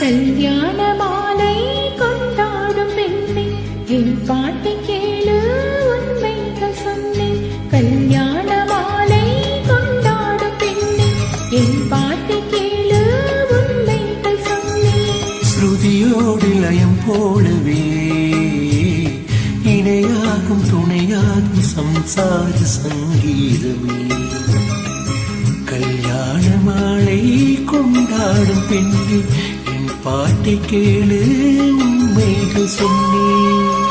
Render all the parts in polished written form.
கல்யாண மாலை கொண்டாடும் பெண்ணே என் பாட்டை கேளு உண்மைகள் சொன்னேன். கல்யாண மாலை கொண்டாடும் பெண்ணே என் பாட்டை கேளு உண்மைகள் சொன்னேன். ஸ்ருதியோடு லயம் போலவே இணையாகும் துணையாகும் சம்சார சங்கீதமே. கல்யாண மாலை கொண்டாடும் பெண்ணே பாட்டை கேளு உண்மைகள் சொன்னேன்.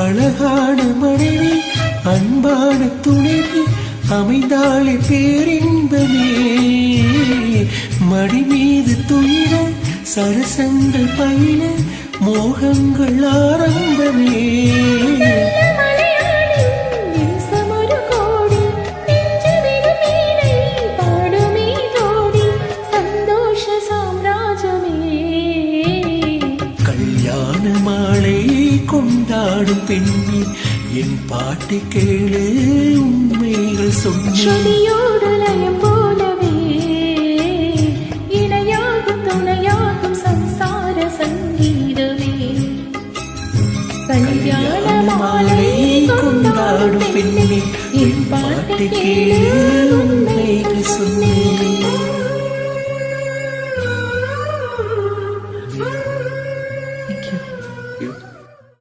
அழகான மனைவி அன்பான துணைவி அமைந்தாளே பேரின்பமே. மடி மீது துயில சரசங்கள் பயில மோகங்கள் ஆரம்பமே. கல்யாண மாலை கொண்டாடும் பெண்ணே என் பாட்டை கேளு உண்மைகள் சொன்னேன். போலவே இணையாகும் துணையாகும் சம்சார சங்கீதமே. கல்யாண மாலை கொண்டாடும் பெண்ணே என் பாட்டை கேளு உண்மைகள் சொன்னேன்.